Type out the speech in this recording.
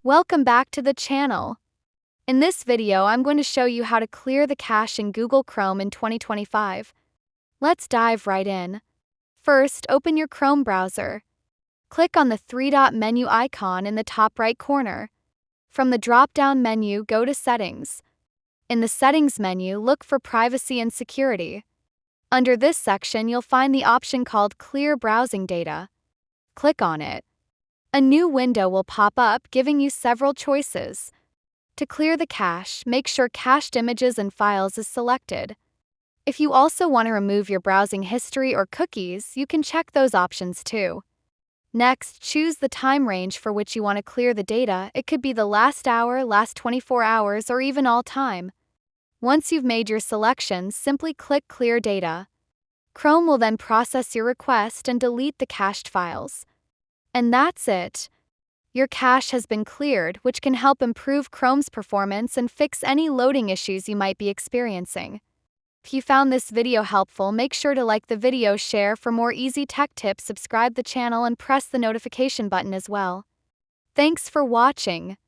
Welcome back to the channel. In this video, I'm going to show you how to clear the cache in Google Chrome in 2025. Let's dive right in. First, open your Chrome browser. Click on the three-dot menu icon in the top right corner. From the drop-down menu, go to Settings. In the Settings menu, look for Privacy and Security. Under this section, you'll find the option called Clear Browsing Data. Click on it. A new window will pop up, giving you several choices. To clear the cache, make sure Cached Images and Files is selected. If you also want to remove your browsing history or cookies, you can check those options too. Next, choose the time range for which you want to clear the data. It could be the last hour, last 24 hours, or even all time. Once you've made your selections, simply click Clear Data. Chrome will then process your request and delete the cached files. And that's it. Your cache has been cleared, which can help improve Chrome's performance and fix any loading issues you might be experiencing. If you found this video helpful, make sure to like the video, share for more easy tech tips, subscribe the channel, and press the notification button as well. Thanks for watching.